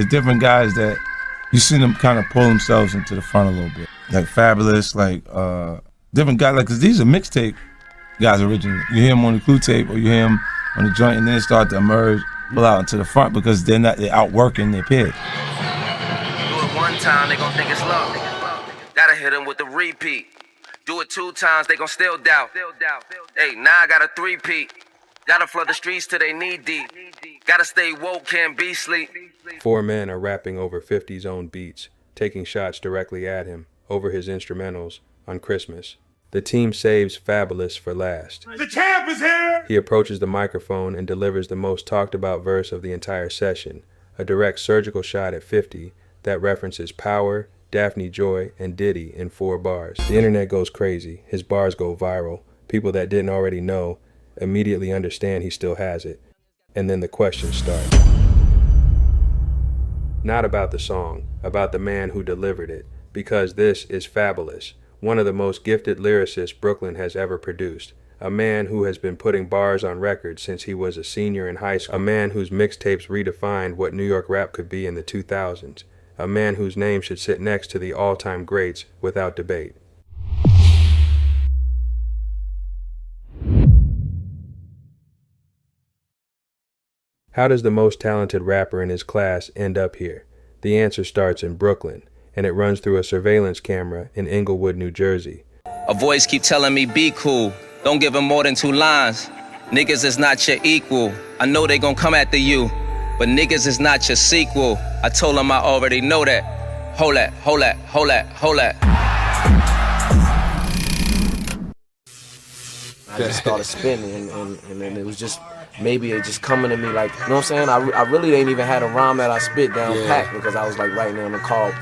There's different guys that you see them kind of pull themselves into the front a little bit. Like Fabolous, like different guys, like, cause these are mixtape guys originally. You hear them on the clue tape or you hear them on the joint and then start to emerge, pull out into the front because they're outworking their peers. Do it one time, they gon' think it's love. Gotta hit them with the repeat. Do it 2 times, they gon' still doubt. Hey, now I got a 3-peat. Gotta flood the streets till they knee deep. Gotta stay woke, can't be sleep. 4 men are rapping over 50's own beats, taking shots directly at him over his instrumentals on Christmas. The team saves Fabolous for last. The champ is here! He approaches the microphone and delivers the most talked about verse of the entire session, a direct surgical shot at 50 that references Power, Daphne Joy, and Diddy in 4 bars. The internet goes crazy. His bars go viral. People that didn't already know immediately understand he still has it. And then the questions start. Not about the song, about the man who delivered it, because this is Fabolous, one of the most gifted lyricists Brooklyn has ever produced. A man who has been putting bars on record since he was a senior in high school. A man whose mixtapes redefined what New York rap could be in the 2000s. A man whose name should sit next to the all-time greats without debate. How does the most talented rapper in his class end up here? The answer starts in Brooklyn, and it runs through a surveillance camera in Englewood, New Jersey. A voice keep telling me be cool. Don't give him more than 2 lines. Niggas is not your equal. I know they gon' come after you, but niggas is not your sequel. I told them I already know that. Hold that, hold that, hold that, hold that. I just started spinning, and then it was just, maybe it just coming to me like, you know what I'm saying? I really ain't even had a rhyme that I spit down pat because I was like writing it on the call.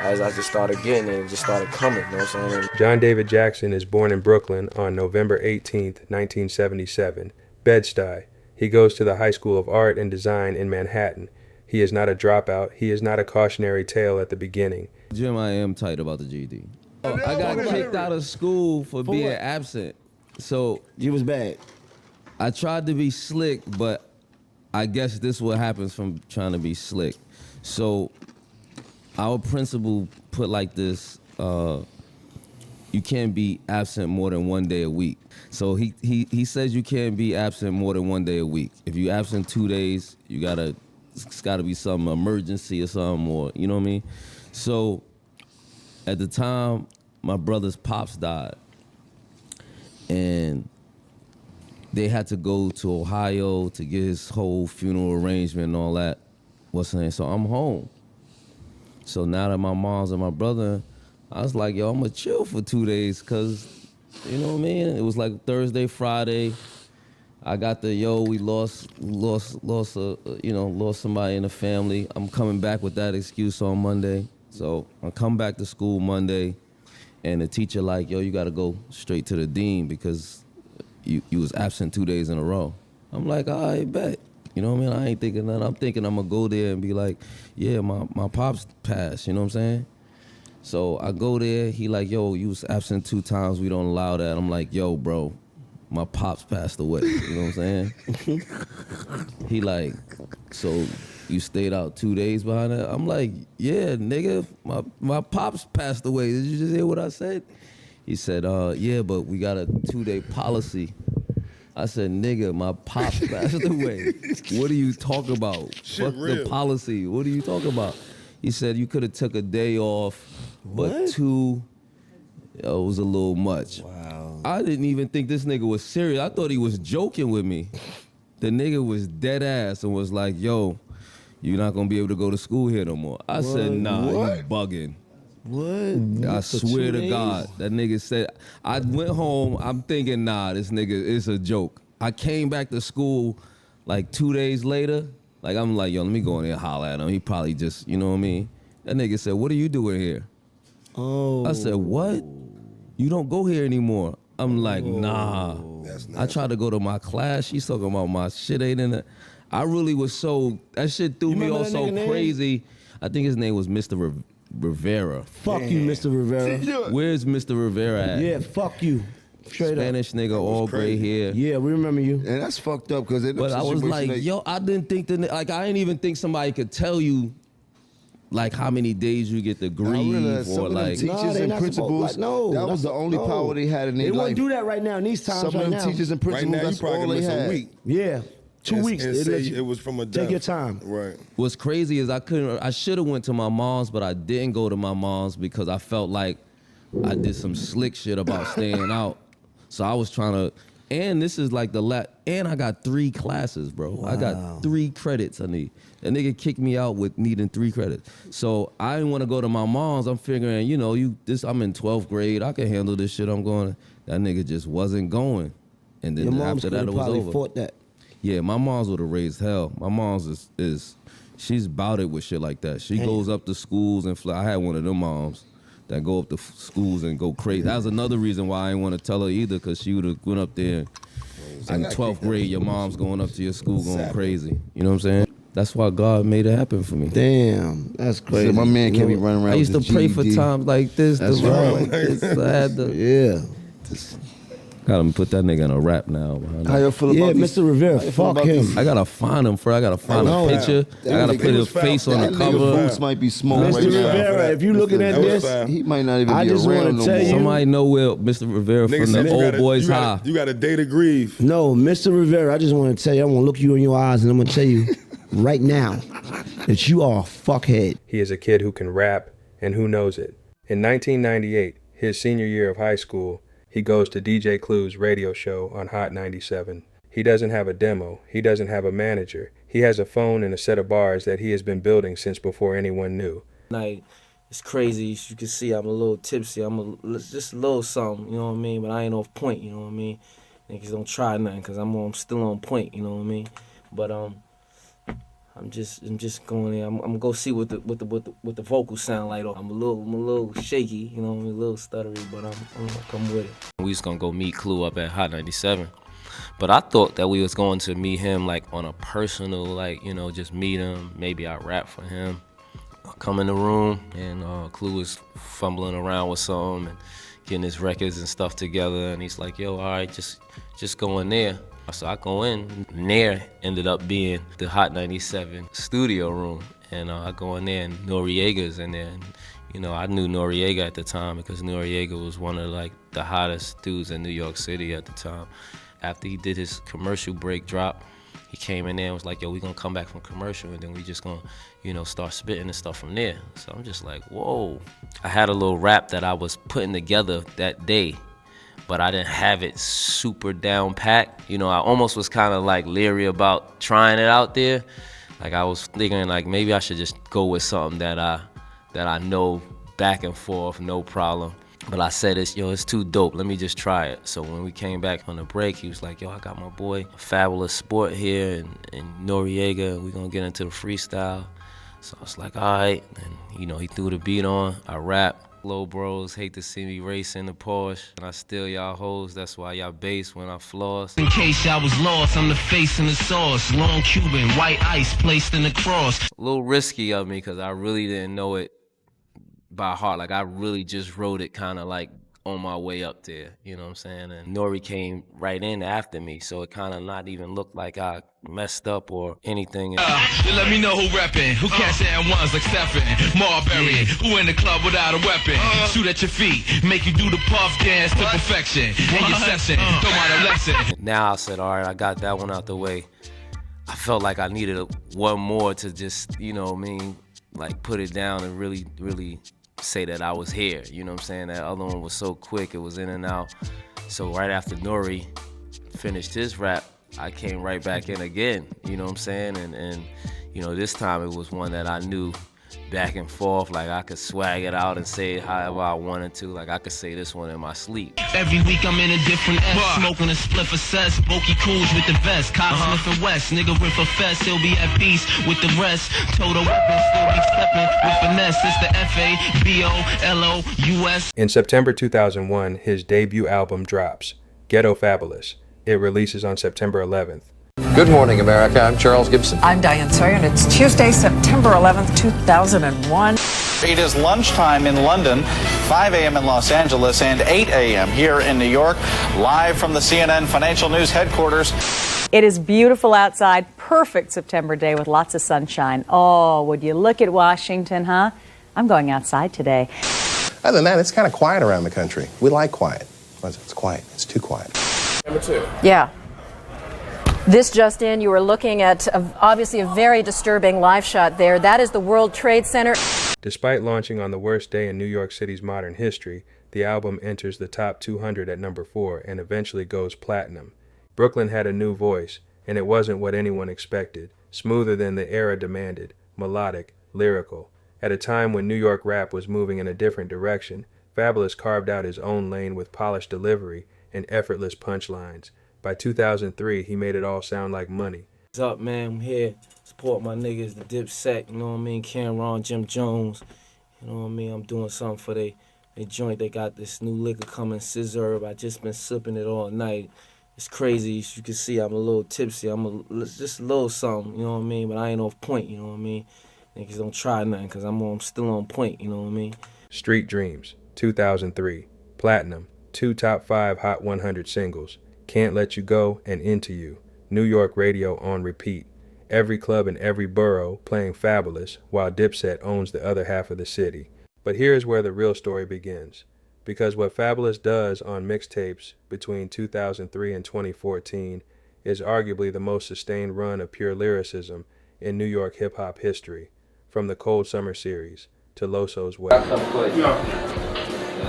As I just started getting it just started coming, you know what I'm saying? John David Jackson is born in Brooklyn on November 18th, 1977, Bed-Stuy. He goes to the High School of Art and Design in Manhattan. He is not a dropout. He is not a cautionary tale at the beginning. Jim, I am tight about the GED. I got kicked out of school for being absent. So you was bad. I tried to be slick, but I guess this is what happens from trying to be slick. So our principal put like this, you can't be absent more than 1 day a week. So he says you can't be absent more than 1 day a week. If you absent 2 days, it's gotta be some emergency or something, or you know what I mean? So at the time, my brother's pops died. And they had to go to Ohio to get his whole funeral arrangement and all that. So I'm home. So now that my mom's and my brother, I was like, yo, I'm gonna chill for 2 days, cause, you know what I mean? It was like Thursday, Friday. I got we lost somebody in the family. I'm coming back with that excuse on Monday. So I come back to school Monday, and the teacher like, yo, you gotta go straight to the dean because you was absent 2 days in a row. I'm like, all right, bet. You know what I mean? I ain't thinking that. I'm thinking I'm gonna go there and be like, yeah, my pops passed, you know what I'm saying? So I go there, he like, yo, you was absent 2 times, we don't allow that. I'm like, yo, bro, my pops passed away, you know what I'm saying? He like, so you stayed out 2 days behind that? I'm like, yeah, nigga, my pops passed away. Did you just hear what I said? He said, yeah, but we got a 2-day policy. I said, nigga, my pops passed away. What are you talking about? Fuck the policy. What are you talking about? He said, you could have took a day off, but 2, it was a little much. Wow. I didn't even think this nigga was serious. I thought he was joking with me. The nigga was dead ass and was like, yo, you're not gonna be able to go to school here no more. I said, nah, you bugging. What? I swear to God, that nigga said, I went home, I'm thinking, nah, this nigga is a joke. I came back to school like 2 days later, like I'm like, yo, let me go in there and holler at him. He probably just, you know what I mean? That nigga said, what are you doing here? Oh. I said, what? You don't go here anymore. I'm like, nah. I tried to go to my class. She's talking about my shit ain't in it. I really was that shit threw me off so crazy. I think his name was Mr. Rivera. Fuck you, Mr. Rivera. Where's Mr. Rivera at? Yeah, fuck you. Straight up. Spanish nigga, all gray hair. Yeah, we remember you. And that's fucked up because But I was like, yo, I didn't think I didn't even think somebody could tell you like how many days you get to grieve or like. teachers they and not principals. supposed- no, that was the only power they had in their They life. wouldn't do that right now in these times. Some of right them now. teachers and Right principals, now, you that's probably all can they miss a had. week. Yeah, 2 weeks. And They say let you it was from a take death. your time. Right. What's crazy is I should have went to my mom's, but I didn't go to my mom's because I felt like I did some slick shit about staying out. So I was trying to, and this is like and I got 3 classes, bro. Wow. I got 3 credits I need. A nigga kicked me out with needing 3 credits. So I didn't want to go to my mom's. I'm figuring, I'm in 12th grade. I can handle this shit. I'm going. That nigga just wasn't going. And then Your mom's after that, could it have was probably over. fought that. Yeah, my mom's would have raised hell. My mom's she's bout it with shit like that. She goes up to schools and I had one of them moms that go up to schools and go crazy. That was another reason why I didn't want to tell her either, because she would have went up there in 12th grade. Your mom's going up to your school going crazy. You know what I'm saying? That's why God made it happen for me. Damn, that's crazy. So my man can't be running around I used to with pray his for GED. times like this. That's to run right. like this. I had to. Yeah. Gotta put that nigga in a rap now. behind How that. you feel Yeah, about these- Mr. Rivera, how you feel fuck about him. these- I gotta find him, I gotta find know a that. picture. I gotta nigga put his was face foul. on the That cover. nigga boots might be smoked Mr. right now. Rivera, if you looking at That was this, foul. He might not even I be just wanna around no tell more. you- Somebody know where Mr. Rivera Nigga from said the you old gotta- boys you high. gotta- You got a day to grieve. no, Mr. Rivera, I just want to tell you, I want to look you in your eyes and I'm going to tell you right now that you are a fuckhead. He is a kid who can rap, and who knows it. In 1998, his senior year of high school, he goes to DJ Clue's radio show on Hot 97. He doesn't have a demo. He doesn't have a manager. He has a phone and a set of bars that he has been building since before anyone knew. Like, it's crazy. As you can see, I'm a little tipsy. Just a little something, you know what I mean? But I ain't off point, you know what I mean? Niggas don't try nothing, because I'm still on point, you know what I mean? But I'm just going there. I'm gonna go see what the vocals sound like. I'm a little shaky, you know, a little stuttery, but I'm gonna come with it. We was gonna go meet Clue up at Hot 97. But I thought that we was going to meet him like on a personal, like, just meet him. Maybe I rap for him. I come in the room and Clue was fumbling around with something and getting his records and stuff together. And he's like, yo, all right, just go in there. So I go in. There ended up being the Hot 97 studio room. And I go in there and Noriega's in there. And, I knew Noriega at the time because Noriega was one of like the hottest dudes in New York City at the time. After he did his commercial break drop, he came in there and was like, yo, we gonna come back from commercial and then we just gonna, start spitting and stuff from there. So I'm just like, whoa. I had a little rap that I was putting together that day, but I didn't have it super down packed. I almost was kind of like leery about trying it out there. Like I was thinking like maybe I should just go with something that I know back and forth, no problem. But I said, it's too dope. Let me just try it. So when we came back on the break, he was like, yo, I got my boy Fabolous Sport here and Noriega. We're going to get into the freestyle. So I was like, all right. And, he threw the beat on. I rap. Low bros hate to see me racing the Porsche. And I steal y'all hoes. That's why y'all bass when I floss. In case y'all was lost, I'm the face in the sauce. Long Cuban, white ice placed in the cross. A little risky of me because I really didn't know it by heart. Like I really just wrote it kind of like on my way up there, you know what I'm saying? And Nori came right in after me, so it kind of not even looked like I messed up or anything. Let me know who reppin', who catch it at once like Stephen Marbury, who in the club without a weapon, shoot at your feet, make you do the puff dance to perfection, in your session, throw out a lesson. Now I said, all right, I got that one out the way. I felt like I needed one more to just, like put it down and really, really say that I was here, you know what I'm saying? That other one was so quick, it was in and out. So right after Nori finished his rap, I came right back in again, you know what I'm saying? And this time it was one that I knew back and forth, like I could swag it out and say it however I wanted to, like I could say this one in my sleep. Every week I'm in a different S, smoking a spliff of cess, Bokey Cool's with the vest, Cop Smith and West, nigga rip a fest, he'll be at peace with the rest, total weapons, still be stepping with finesse, it's the Fabolous. In September 2001, his debut album drops, Ghetto Fabolous. It releases on September 11th. Good morning, America. I'm Charles Gibson. I'm Diane Sawyer, and it's Tuesday, September 11th, 2001. It is lunchtime in London, 5 a.m. in Los Angeles, and 8 a.m. here in New York, live from the CNN Financial News headquarters. It is beautiful outside, perfect September day with lots of sunshine. Oh, would you look at Washington, huh? I'm going outside today. Other than that, it's kind of quiet around the country. We like quiet. It's quiet. It's too quiet. Number 2. Yeah. This just in, you were looking at obviously a very disturbing live shot there. That is the World Trade Center. Despite launching on the worst day in New York City's modern history, the album enters the top 200 at number 4 and eventually goes platinum. Brooklyn had a new voice, and it wasn't what anyone expected. Smoother than the era demanded, melodic, lyrical. At a time when New York rap was moving in a different direction, Fabolous carved out his own lane with polished delivery and effortless punchlines. By 2003, he made it all sound like money. What's up, man? I'm here. Support my niggas, the Dipset, you know what I mean? Cameron, Jim Jones, you know what I mean? I'm doing something for they joint. They got this new liquor coming, Scissor. I just been sipping it all night. It's crazy. As you can see, I'm a little tipsy. Just a little something, you know what I mean? But I ain't off point, you know what I mean? Niggas don't try nothing, because I'm still on point, you know what I mean? Street Dreams, 2003. Platinum, 2 top 5 Hot 100 singles. Can't Let You Go and Into You. New York radio on repeat. Every club in every borough playing Fabolous, while Dipset owns the other half of the city. But here's where the real story begins. Because what Fabolous does on mixtapes between 2003 and 2014 is arguably the most sustained run of pure lyricism in New York hip-hop history, from the Cold Summer series to Loso's Way. The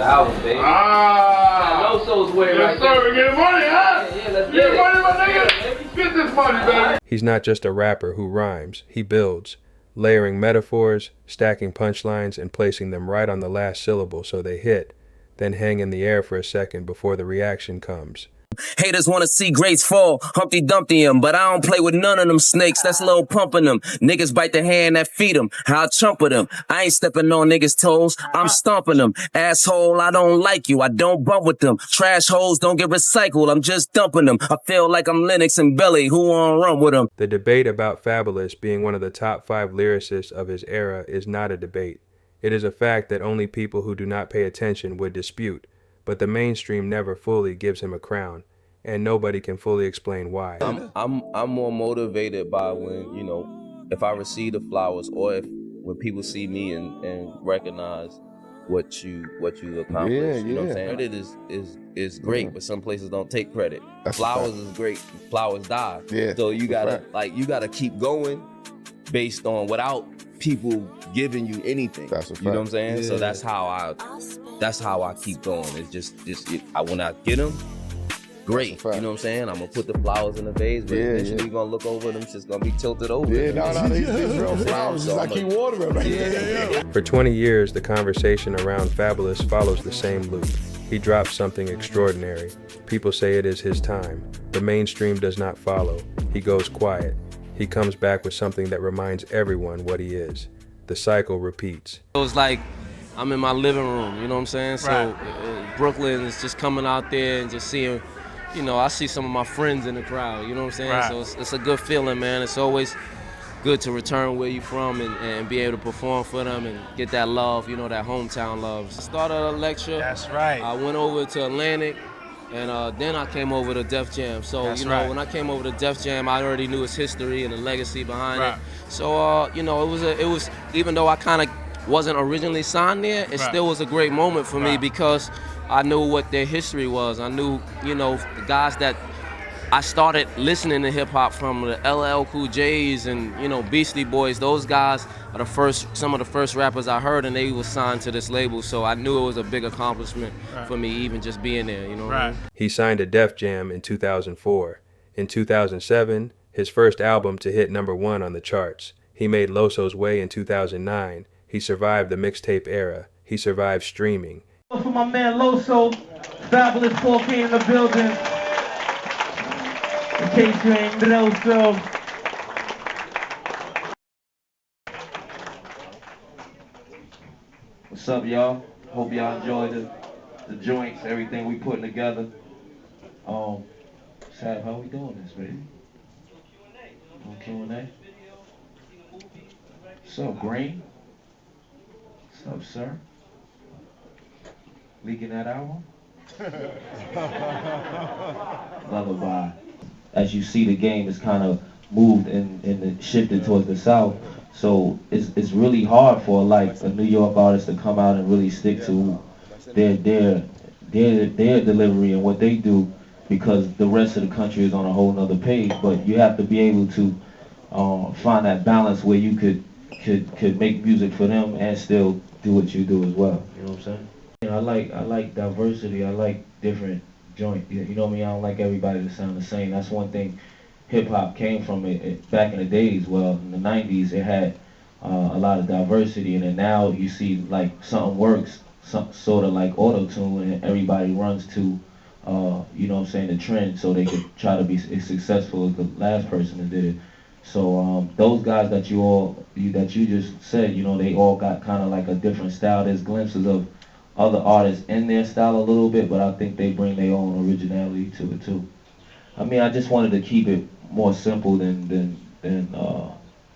album, baby. Loso's Way right there. Yes, sir. Get money, huh? Yeah, let's get money, my nigga. Get this money, baby. He's not just a rapper who rhymes, he builds, layering metaphors, stacking punchlines, and placing them right on the last syllable so they hit, then hang in the air for a second before the reaction comes. Haters wanna see greats fall, Humpty Dumpty 'em, but I don't play with none of them snakes, that's low pumping them. Niggas bite the hand that feed them, how I trumpet them. I ain't stepping on niggas' toes, I'm stomping them. Asshole, I don't like you, I don't bump with them. Trash holes don't get recycled, I'm just dumping them. I feel like I'm Lennox and Belly, who wanna run with them? The debate about Fabolous being one of the top 5 lyricists of his era is not a debate. It is a fact that only people who do not pay attention would dispute. But the mainstream never fully gives him a crown, and nobody can fully explain why. I'm more motivated by when, you know, if I receive the flowers or when people see me and recognize what you accomplished. You know what I'm saying? Credit is great, but some places don't take credit. Flowers is great, flowers die. So you gotta keep going based on without people giving you anything. You know what I'm saying? So that's how I keep going. It's just when I get them, great. You know what I'm saying? I'm gonna put the flowers in the vase, but eventually you're gonna look over them, it's just gonna be tilted over. These real flowers. So I keep watering them. For 20 years, the conversation around Fabolous follows the same loop. He drops something extraordinary. People say it is his time. The mainstream does not follow. He goes quiet. He comes back with something that reminds everyone what he is. The cycle repeats. It was like I'm in my living room, you know what I'm saying? So Brooklyn is just coming out there and just seeing, you know, I see some of my friends in the crowd, you know what I'm saying? So it's a good feeling, man. It's always good to return where you're from and be able to perform for them and get that love, you know, that hometown love. Started a lecture. That's right. I went over to Atlantic. And then I came over to Def Jam. So, when I came over to Def Jam, I already knew its history and the legacy behind it. So, it was even though I kind of wasn't originally signed there, it still was a great moment for me because I knew what their history was. I knew, the guys that I started listening to hip hop from, the LL Cool J's and, Beastie Boys. Those guys are some of the first rappers I heard, and they were signed to this label. So I knew it was a big accomplishment for me, even just being there, what I mean? He signed to Def Jam in 2004. In 2007, his first album to hit #1 on the charts. He made Loso's Way in 2009. He survived the mixtape era. He survived streaming. For my man Loso, Fabolous 4K in the building. In case you ain't know, so. What's up, y'all? Hope y'all enjoy the joints, everything we putting together. Sad, how we doing this, baby? Q&A. What's up, Green? What's up, sir? Leaking that album? Lullaby. As you see, the game is kind of moved and shifted towards the South. So it's really hard for like a New York artist to come out and really stick to their delivery and what they do, because the rest of the country is on a whole nother page. But you have to be able to find that balance where you could make music for them and still do what you do as well. You know what I'm saying? I like diversity. I like different joint. You know what I mean? I don't like everybody to sound the same. That's one thing hip hop came from it back in the days. Well, in the 90s, it had a lot of diversity, and then now you see like something works, sort of like auto-tune, and everybody runs to, you know what I'm saying, the trend, so they could try to be as successful as the last person that did it. So those guys that you just said, you know, they all got kind of like a different style. There's glimpses of other artists in their style a little bit, but I think they bring their own originality to it too. I mean, I just wanted to keep it more simple than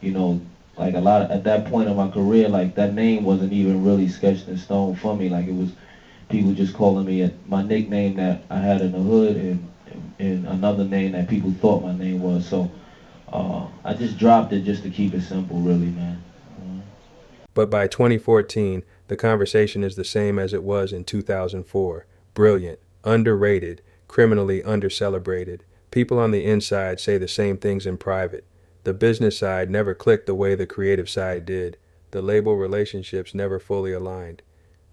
you know, like a lot of, at that point in my career, like that name wasn't even really sketched in stone for me. Like it was people just calling me my nickname that I had in the hood, and another name that people thought my name was. So I just dropped it just to keep it simple, really, man. But by 2014, the conversation is the same as it was in 2004. Brilliant, underrated, criminally undercelebrated. People on the inside say the same things in private. The business side never clicked the way the creative side did. The label relationships never fully aligned.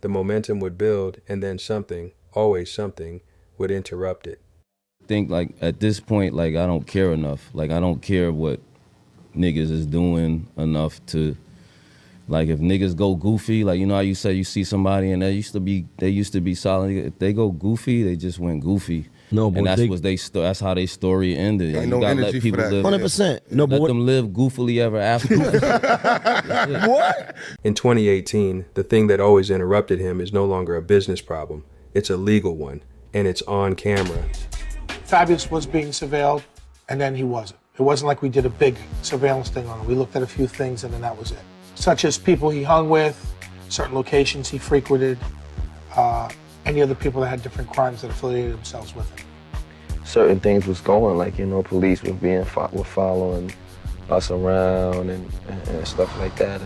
The momentum would build, and then something, always something, would interrupt it. I think like at this point, like I don't care enough. Like I don't care what niggas is doing enough to, like if niggas go goofy, like you know how you say you see somebody and they used to be solid. If they go goofy, they just went goofy. No, but and that's how they story ended. Ain't you no gotta energy let people for that. live. 100%. No, but let them live goofily ever after. What? In 2018, the thing that always interrupted him is no longer a business problem. It's a legal one, and it's on camera. Fabolous was being surveilled, and then he wasn't. It wasn't like we did a big surveillance thing on him. We looked at a few things, and then that was it. Such as people he hung with, certain locations he frequented, any other people that had different crimes that affiliated themselves with him. Certain things was going, like, you know, police were following us around and stuff like that.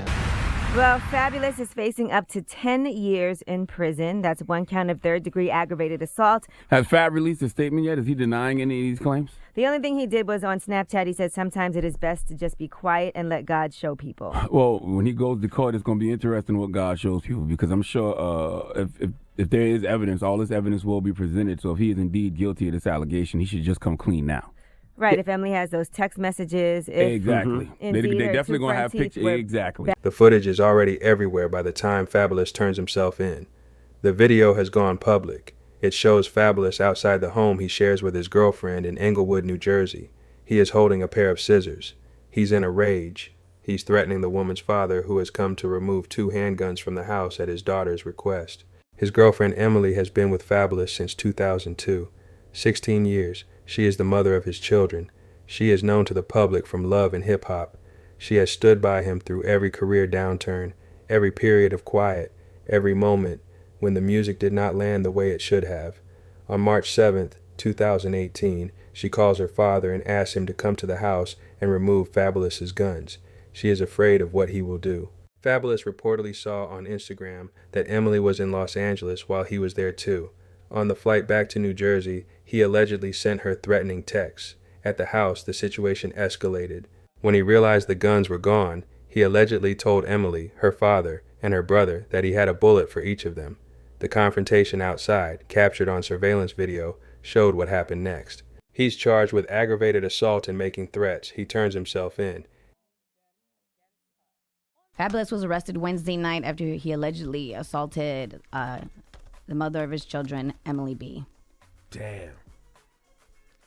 Well, Fabolous is facing up to 10 years in prison. That's one count of third-degree aggravated assault. Has Fab released a statement yet? Is he denying any of these claims? The only thing he did was on Snapchat, he said sometimes it is best to just be quiet and let God show people. Well, when he goes to court, it's going to be interesting what God shows people, because I'm sure if there is evidence, all this evidence will be presented. So if he is indeed guilty of this allegation, he should just come clean now. Right, if Emily has those text messages. Exactly. They definitely going to have pictures. Exactly. The footage is already everywhere by the time Fabolous turns himself in. The video has gone public. It shows Fabolous outside the home he shares with his girlfriend in Englewood, New Jersey. He is holding a pair of scissors. He's in a rage. He's threatening the woman's father, who has come to remove 2 handguns from the house at his daughter's request. His girlfriend Emily has been with Fabolous since 2002. 16 years. She is the mother of his children. She is known to the public from love and hip-hop. She has stood by him through every career downturn, every period of quiet, every moment when the music did not land the way it should have. On March 7th, 2018, she calls her father and asks him to come to the house and remove Fabolous's guns. She is afraid of what he will do. Fabolous reportedly saw on Instagram that Emily was in Los Angeles while he was there too. On the flight back to New Jersey, he allegedly sent her threatening texts. At the house, the situation escalated. When he realized the guns were gone, he allegedly told Emily, her father, and her brother that he had a bullet for each of them. The confrontation outside, captured on surveillance video, showed what happened next. He's charged with aggravated assault and making threats. He turns himself in. Fabolous was arrested Wednesday night after he allegedly assaulted the mother of his children, Emily B. Damn.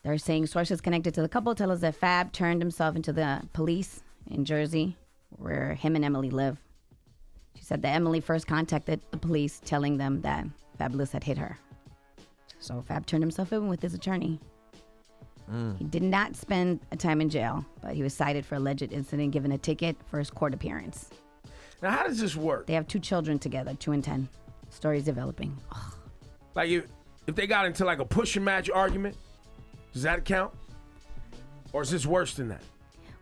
They're saying sources connected to the couple tell us that Fab turned himself into the police in Jersey, where him and Emily live. She said that Emily first contacted the police, telling them that Fabolous had hit her. So Fab turned himself in with his attorney. He did not spend a time in jail, but he was cited for alleged incident, given a ticket for his court appearance. Now, how does this work? They have 2 children together, 2 and 10. Story's developing. Ugh. Like if they got into like a pushing match argument, does that count? Or is this worse than that?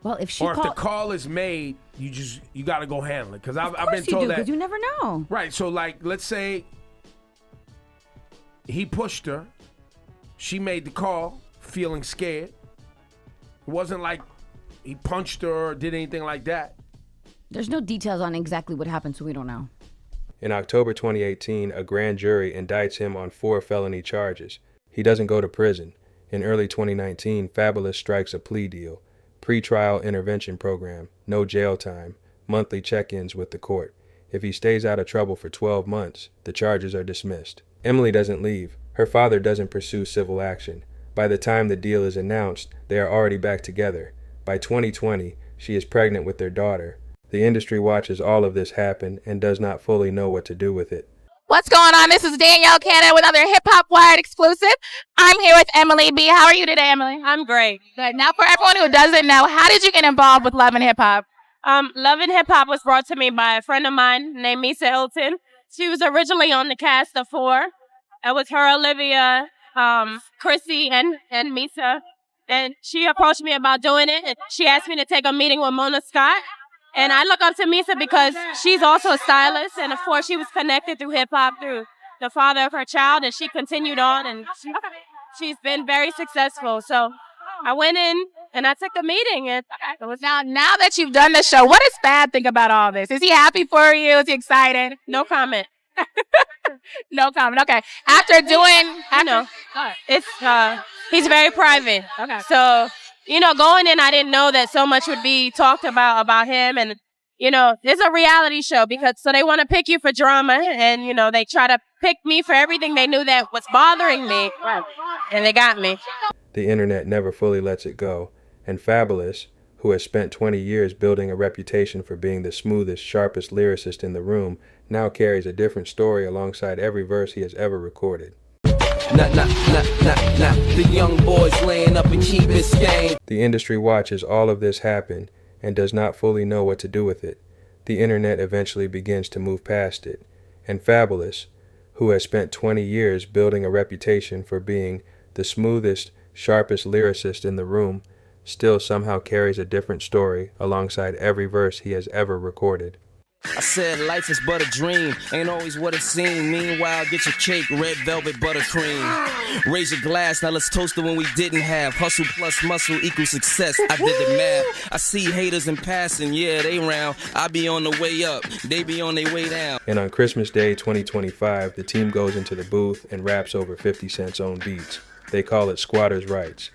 Well, if she or if the call is made, you got to go handle it. Because I've been told that. Because you never know. Right. So like, let's say he pushed her, she made the call, feeling scared. It wasn't like he punched her or did anything like that. There's no details on exactly what happened, so we don't know. In October 2018, a grand jury indicts him on 4 felony charges. He doesn't go to prison. In early 2019, Fabolous strikes a plea deal. Pre-trial intervention program, no jail time, monthly check-ins with the court. If he stays out of trouble for 12 months, the charges are dismissed. Emily doesn't leave. Her father doesn't pursue civil action. By the time the deal is announced, they are already back together. By 2020, she is pregnant with their daughter. The industry watches all of this happen and does not fully know what to do with it. What's going on? This is Danielle Cannon with another Hip Hop Wired exclusive. I'm here with Emily B. How are you today, Emily? I'm great. Good. Now, for everyone who doesn't know, how did you get involved with Love and Hip Hop? Love and Hip Hop was brought to me by a friend of mine named Misa Hilton. She was originally on the cast of 4. It was her, Olivia, Chrissy, and Misa. And she approached me about doing it. And she asked me to take a meeting with Mona Scott. And I look up to Misa because she's also a stylist. And of course, she was connected through hip hop through the father of her child. And she continued on. And she's been very successful. So I went in and I took the meeting. And it was now that you've done the show, what does Fab think about all this? Is he happy for you? Is he excited? No comment. No comment. Okay. After doing, it's he's very private. Okay. So, going in, I didn't know that so much would be talked about him, and it's a reality show so they want to pick you for drama, and they try to pick me for everything they knew that was bothering me, and they got me. The internet never fully lets it go, and Fabolous, who has spent 20 years building a reputation for being the smoothest, sharpest lyricist in the room, now carries a different story alongside every verse he has ever recorded. The young boys laying up in Key Biscayne. The industry watches all of this happen and does not fully know what to do with it. The internet eventually begins to move past it, and Fabolous, who has spent 20 years building a reputation for being the smoothest, sharpest lyricist in the room, still somehow carries a different story alongside every verse he has ever recorded. I said life is but a dream, ain't always what it seems. Meanwhile, get your cake, red velvet buttercream. Raise your glass, now let's toast the one we didn't have. Hustle plus muscle equals success, I did the math. I see haters in passing, yeah, they round. I be on the way up, they be on their way down. And on Christmas Day 2025, the team goes into the booth and raps over 50 Cent's own beats. They call it Squatters' Rights.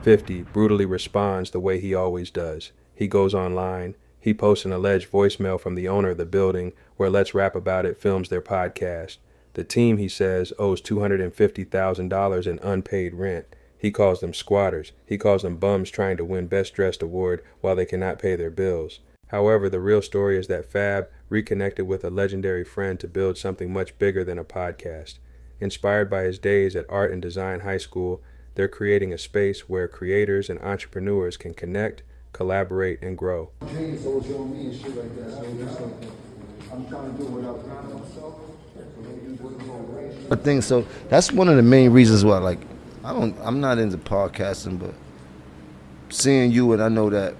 50 brutally responds the way he always does. He goes online. He posts an alleged voicemail from the owner of the building where Let's Rap About It films their podcast. The team, he says, owes $250,000 in unpaid rent. He calls them squatters. He calls them bums trying to win Best Dressed Award while they cannot pay their bills. However, the real story is that Fab reconnected with a legendary friend to build something much bigger than a podcast. Inspired by his days at Art and Design High School, they're creating a space where creators and entrepreneurs can connect, collaborate, and grow. I think so. That's one of the main reasons why, like, I'm not into podcasting, but seeing you, and I know that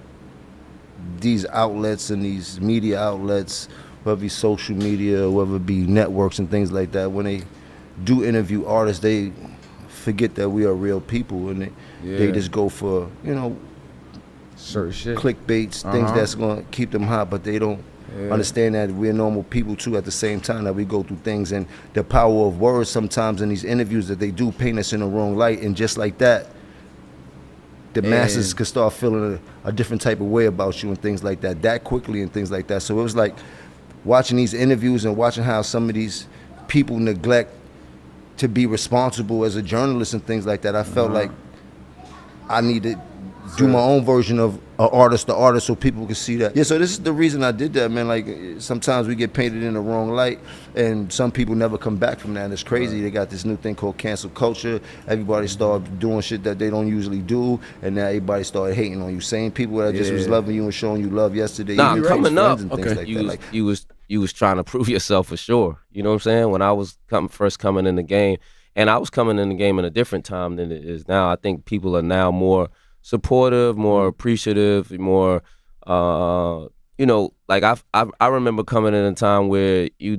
these outlets and these media outlets, whether it be social media, whether it be networks and things like that, when they do interview artists, they forget that we are real people, and they just go for certain shit, clickbaits, things that's gonna keep them hot, but they don't understand that we're normal people too at the same time, that we go through things, and the power of words sometimes in these interviews that they do paint us in the wrong light, and just like that, the masses could start feeling a different type of way about you and things like that quickly and things like that. So it was like watching these interviews and watching how some of these people neglect to be responsible as a journalist and things like that. I felt like I needed do my own version of artist to artist so people can see that. Yeah, so this is the reason I did that, man. Like, sometimes we get painted in the wrong light, and some people never come back from that. And it's crazy. Right. They got this new thing called cancel culture. Everybody started doing shit that they don't usually do, and now everybody started hating on you. Same people that just was loving you and showing you love yesterday. Nah, coming up, and things like that. You was trying to prove yourself for sure. You know what I'm saying? When I was first coming in the game, and I was coming in the game in a different time than it is now. I think people are now more supportive, more appreciative, more, you know, like I remember coming in a time where you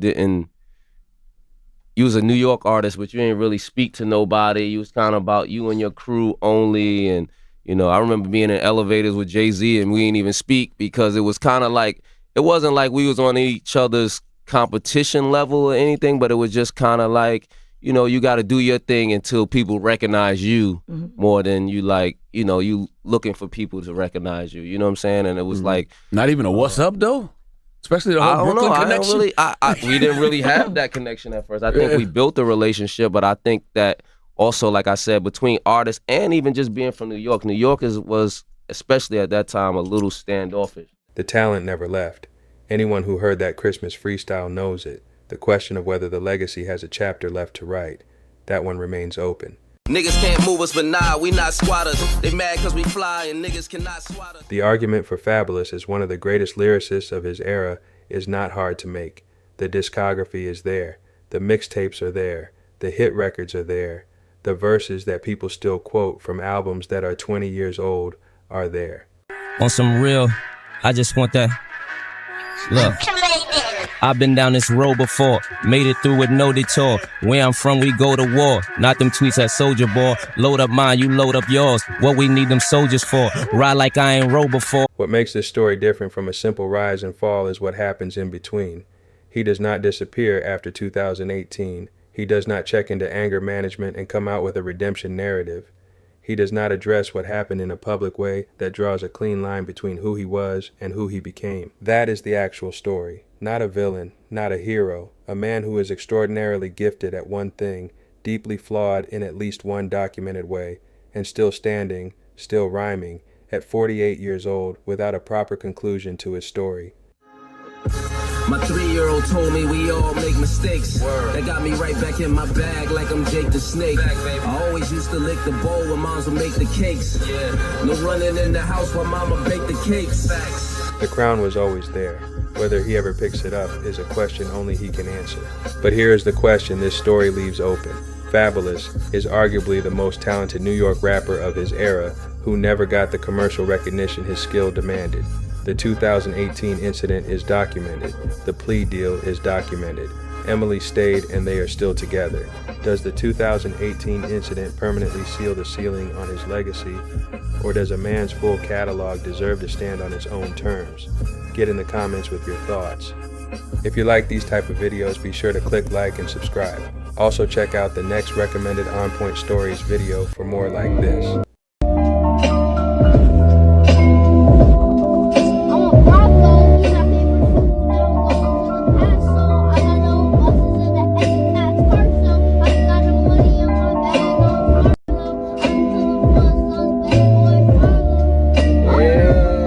was a New York artist, but you didn't really speak to nobody. You was kind of about you and your crew only. And, you know, I remember being in elevators with Jay-Z and we didn't even speak because it was kind of like, it wasn't like we was on each other's competition level or anything, but it was just kind of like, you know, you got to do your thing until people recognize you more than you like, you know, you looking for people to recognize you. You know what I'm saying? And it was like... Not even a what's up, though? Especially the whole Brooklyn connection? We didn't really have that connection at first. I think we built a relationship, but I think that also, like I said, between artists and even just being from New York was, especially at that time, a little standoffish. The talent never left. Anyone who heard that Christmas freestyle knows it. The question of whether the legacy has a chapter left to write, that one remains open. Niggas can't move us, but nah, we not squatters. They mad cause we fly and niggas cannot swat us. The argument for Fabolous as one of the greatest lyricists of his era is not hard to make. The discography is there. The mixtapes are there. The hit records are there. The verses that people still quote from albums that are 20 years old are there. On some real, I just want that. Look, I've been down this road before, made it through with no detour. Where I'm from, we go to war. Not them tweets at Soldier Boy. Load up mine, you load up yours. What we need them soldiers for? Ride like I ain't rode before. What makes this story different from a simple rise and fall is what happens in between. He does not disappear after 2018. He does not check into anger management and come out with a redemption narrative. He does not address what happened in a public way that draws a clean line between who he was and who he became. That is the actual story. Not a villain, not a hero, a man who is extraordinarily gifted at one thing, deeply flawed in at least one documented way, and still standing, still rhyming, at 48 years old without a proper conclusion to his story. My 3-year-old told me we all make mistakes. That got me right back in my bag like I'm Jake the Snake. I always used to lick the bowl when moms would make the cakes. No running in the house while mama baked the cakes. The crown was always there. Whether he ever picks it up is a question only he can answer. But here is the question this story leaves open. Fabolous is arguably the most talented New York rapper of his era who never got the commercial recognition his skill demanded. The 2018 incident is documented. The plea deal is documented. Emily stayed and they are still together. Does the 2018 incident permanently seal the ceiling on his legacy? Or does a man's full catalog deserve to stand on its own terms? Get in the comments with your thoughts. If you like these type of videos, be sure to click like and subscribe. Also check out the next recommended OnPoint Stories video for more like this.